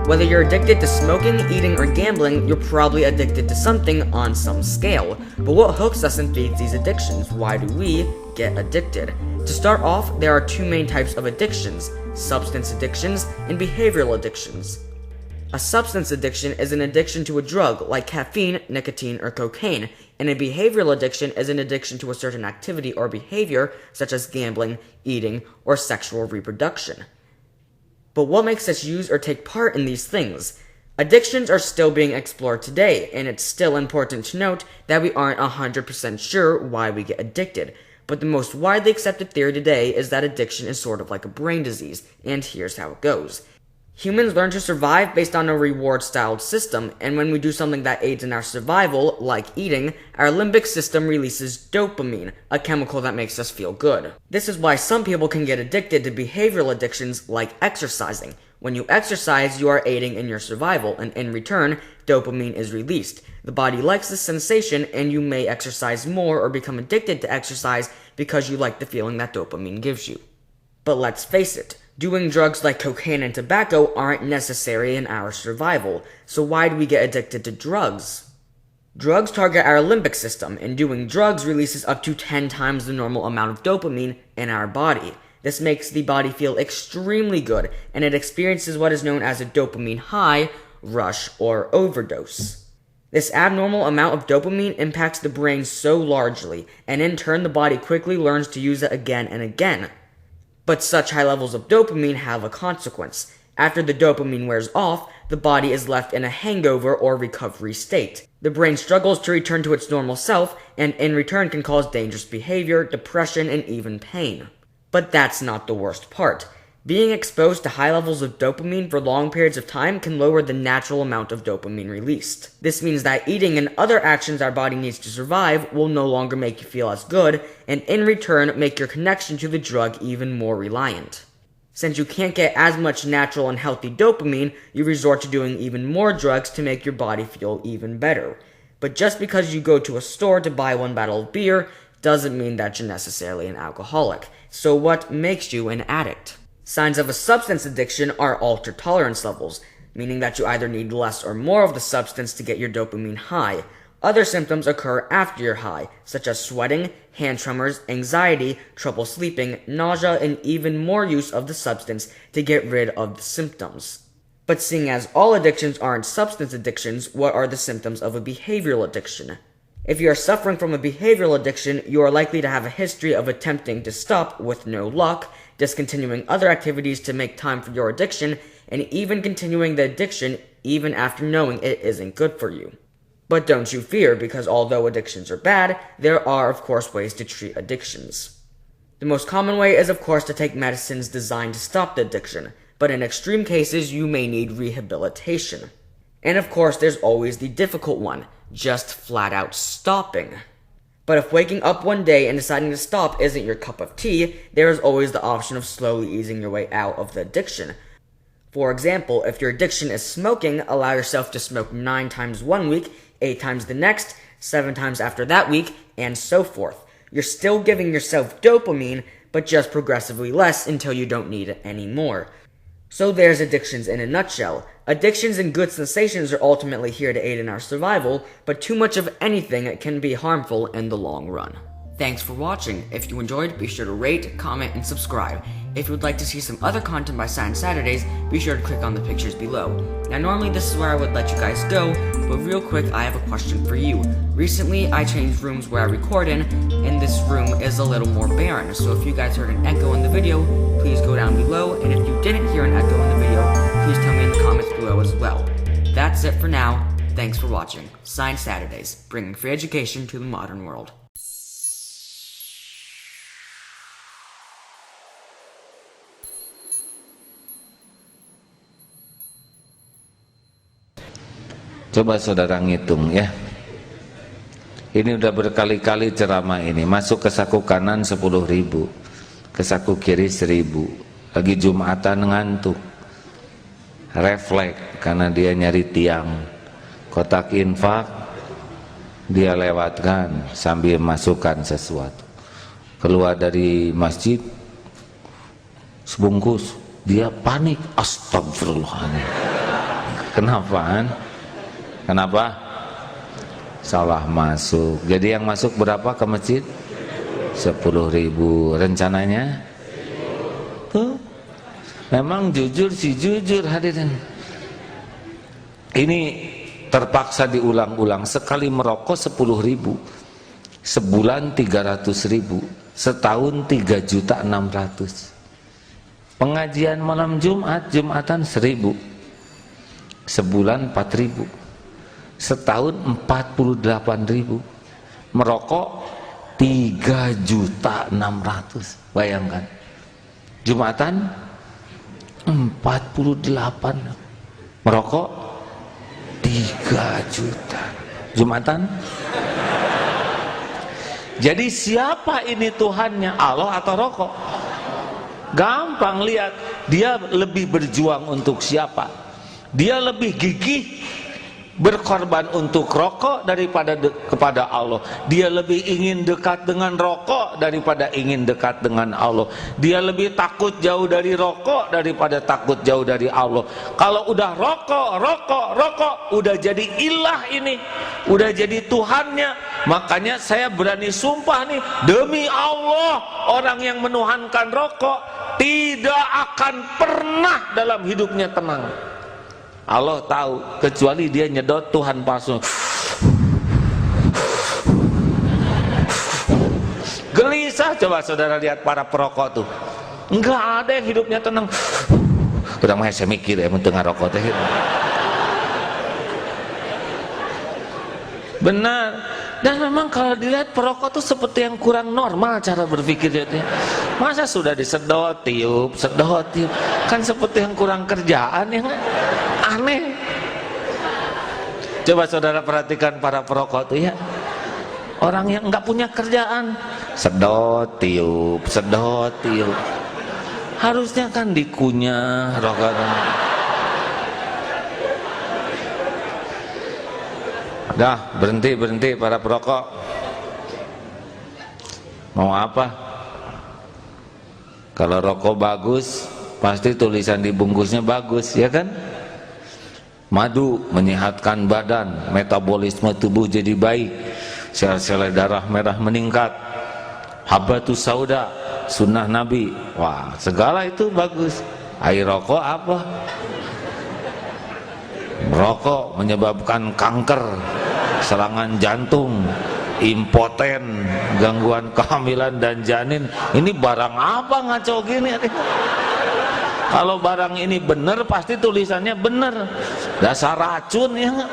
Whether you're addicted to smoking, eating, or gambling, you're probably addicted to something on some scale. But what hooks us and feeds these addictions? Why do we get addicted? To start off, there are two main types of addictions: substance addictions and behavioral addictions. A substance addiction is an addiction to a drug like caffeine, nicotine, or cocaine, and a behavioral addiction is an addiction to a certain activity or behavior such as gambling, eating, or sexual reproduction. But what makes us use or take part in these things? Addictions are still being explored today, and it's still important to note that we aren't 100% sure why we get addicted. But the most widely accepted theory today is that addiction is sort of like a brain disease, and here's how it goes. Humans learn to survive based on a reward-styled system, and when we do something that aids in our survival, like eating, our limbic system releases dopamine, a chemical that makes us feel good. This is why some people can get addicted to behavioral addictions like exercising. When you exercise, you are aiding in your survival, and in return, dopamine is released. The body likes this sensation, and you may exercise more or become addicted to exercise because you like the feeling that dopamine gives you. But let's face it, doing drugs like cocaine and tobacco aren't necessary in our survival, so why do we get addicted to drugs? Drugs target our limbic system, and doing drugs releases up to 10 times the normal amount of dopamine in our body. This makes the body feel extremely good, and it experiences what is known as a dopamine high, rush, or overdose. This abnormal amount of dopamine impacts the brain so largely, and in turn the body quickly learns to use it again and again. But such high levels of dopamine have a consequence. After the dopamine wears off, the body is left in a hangover or recovery state. The brain struggles to return to its normal self, and in return can cause dangerous behavior, depression, and even pain. But that's not the worst part. Being exposed to high levels of dopamine for long periods of time can lower the natural amount of dopamine released. This means that eating and other actions our body needs to survive will no longer make you feel as good, and in return make your connection to the drug even more reliant. Since you can't get as much natural and healthy dopamine, you resort to doing even more drugs to make your body feel even better. But just because you go to a store to buy one bottle of beer doesn't mean that you're necessarily an alcoholic. So what makes you an addict? Signs of a substance addiction are altered tolerance levels, meaning that you either need less or more of the substance to get your dopamine high. Other symptoms occur after your high, such as sweating, hand tremors, anxiety, trouble sleeping, nausea, and even more use of the substance to get rid of the symptoms. But seeing as all addictions aren't substance addictions, what are the symptoms of a behavioral addiction? If you are suffering from a behavioral addiction, you are likely to have a history of attempting to stop with no luck, discontinuing other activities to make time for your addiction, and even continuing the addiction even after knowing it isn't good for you. But don't you fear, because although addictions are bad, there are of course ways to treat addictions. The most common way is of course to take medicines designed to stop the addiction, but in extreme cases you may need rehabilitation. And of course there's always the difficult one, just flat out stopping. But if waking up one day and deciding to stop isn't your cup of tea, there is always the option of slowly easing your way out of the addiction. For example, if your addiction is smoking, allow yourself to smoke 9 times one week, 8 times the next, 7 times after that week, and so forth. You're still giving yourself dopamine, but just progressively less until you don't need it anymore. So there's addictions in a nutshell. Addictions and good sensations are ultimately here to aid in our survival, but too much of anything can be harmful in the long run. Thanks for watching. If you enjoyed, be sure to rate, comment, and subscribe. If you would like to see some other content by Science Saturdays, be sure to click on the pictures below. Now normally this is where I would let you guys go, but real quick I have a question for you. Recently I changed rooms where I record in, and this room is a little more barren, so if you guys heard an echo in the video, please go down below, and if you didn't hear an echo in the video, please tell me in the comments below as well. That's it for now. Thanks for watching. Science Saturdays, bringing free education to the modern world. Coba saudara ngitung ya. Ini udah berkali-kali ceramah ini. Masuk ke saku kanan 10.000, ke saku kiri 1.000. Lagi Jumatan ngantuk, refleks karena dia nyari tiang. Kotak infak dia lewatkan sambil masukkan sesuatu. Keluar dari masjid sebungkus, dia panik, astagfirullahaladzim. Kenapaan? Kenapa? Salah masuk. Jadi yang masuk berapa ke masjid? 10.000. Rencananya? Tuh. Memang jujur sih jujur hadirin. Ini terpaksa diulang-ulang. Sekali merokok 10.000, sebulan 300.000, setahun 3.600.000. Pengajian malam Jumat, Jumatan 1.000, sebulan 4.000, setahun 48.000. Merokok 3.600.000. Bayangkan. Jumatan 48, merokok 3 juta. Jumatan. Jadi siapa ini Tuhannya? Allah atau rokok? Gampang lihat. Dia lebih berjuang untuk siapa? Dia lebih gigih berkorban untuk rokok daripada kepada Allah. Dia lebih ingin dekat dengan rokok daripada ingin dekat dengan Allah. Dia lebih takut jauh dari rokok daripada takut jauh dari Allah. Kalau udah rokok, udah jadi ilah ini, udah jadi Tuhannya. Makanya saya berani sumpah nih, demi Allah, orang yang menuhankan rokok tidak akan pernah dalam hidupnya tenang. Allah tahu, kecuali dia nyedot Tuhan palsu. Gelisah. Coba saudara lihat para perokok tuh, enggak ada yang hidupnya tenang. Udah mah saya mikir ya tengah rokok teh. Benar. Dan memang kalau dilihat perokok tuh seperti yang kurang normal cara berpikirnya. Masa sudah disedot tiup, kan seperti yang kurang kerjaan ya. Aneh. Coba saudara perhatikan para perokok tuh ya, orang yang nggak punya kerjaan, sedot tiup. Harusnya kan dikunyah rokoknya. Dah, berhenti para perokok. Mau apa? Kalau rokok bagus, pasti tulisan di bungkusnya bagus, ya kan? Madu menyehatkan badan, metabolisme tubuh jadi baik, sel-sel darah merah meningkat. Habatus sauda, sunnah Nabi. Wah, segala itu bagus. Air rokok apa? Merokok menyebabkan kanker, serangan jantung, impoten, gangguan kehamilan dan janin. Ini barang apa ngaco gini? Kalau barang ini benar pasti tulisannya benar. Dasar racun ya nggak?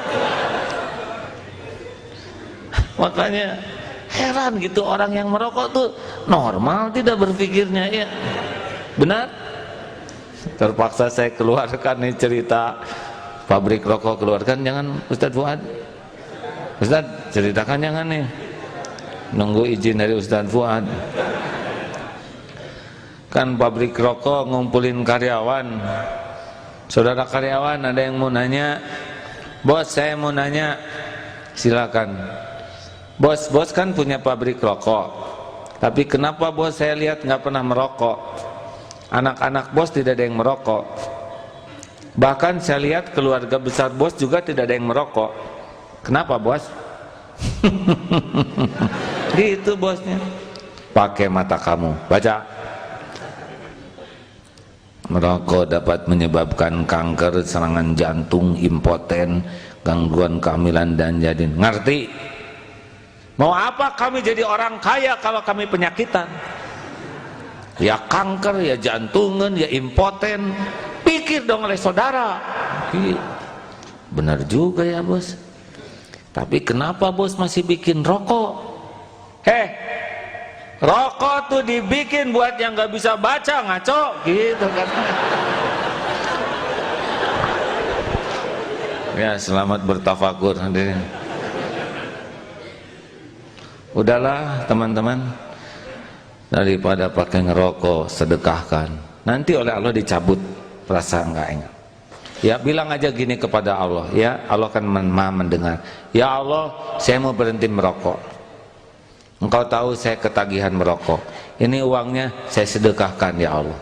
Makanya heran gitu orang yang merokok tuh normal tidak berpikirnya ya. Benar? Terpaksa saya keluarkan nih cerita pabrik rokok, keluarkan jangan Ustadz Fuad. Ustadz ceritakan jangan nih, nunggu izin dari Ustadz Fuad. Kan pabrik rokok ngumpulin karyawan. Saudara karyawan ada yang mau nanya, bos saya mau nanya, silakan. Bos kan punya pabrik rokok, tapi kenapa bos saya lihat nggak pernah merokok? Anak-anak bos tidak ada yang merokok. Bahkan saya lihat keluarga besar bos juga tidak ada yang merokok. Kenapa bos? Gitu bosnya. Pakai mata kamu, baca. Merokok dapat menyebabkan kanker, serangan jantung, impoten, gangguan kehamilan dan janin. Ngerti? Mau apa kami jadi orang kaya kalau kami penyakitan? Ya kanker, ya jantungan, ya impoten. Pikir dong oleh saudara. Benar juga ya bos. Tapi kenapa bos masih bikin rokok? Rokok tuh dibikin buat yang nggak bisa baca, ngaco gitu kan. Ya selamat bertafakur hadirin. Udahlah teman-teman, daripada pakai ngerokok sedekahkan. Nanti oleh Allah dicabut perasaan nggak enak. Ya bilang aja gini kepada Allah, ya Allah kan maha mendengar. Ya Allah, saya mau berhenti merokok. Engkau tahu saya ketagihan merokok. Ini uangnya saya sedekahkan ya Allah.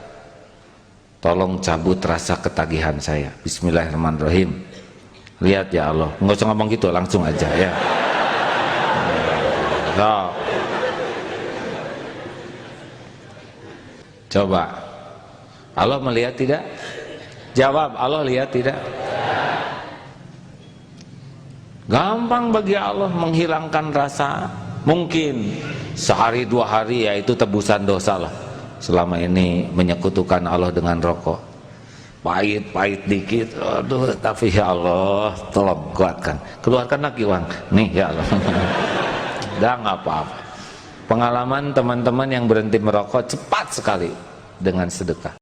Tolong cabut rasa ketagihan saya. Bismillahirrahmanirrahim. Lihat ya Allah, nggak usah ngomong gitu, langsung aja ya. So. Coba, Allah melihat tidak? Jawab, Allah lihat tidak? Gampang bagi Allah menghilangkan rasa. Mungkin sehari 2 hari ya itu tebusan dosa lah. Selama ini menyekutukan Allah dengan rokok, pahit dikit, aduh, tapi ya Allah tolong kuatkan, keluarkan lagi uang nih ya Allah. Udah nggak apa-apa. Pengalaman teman-teman yang berhenti merokok cepat sekali dengan sedekah.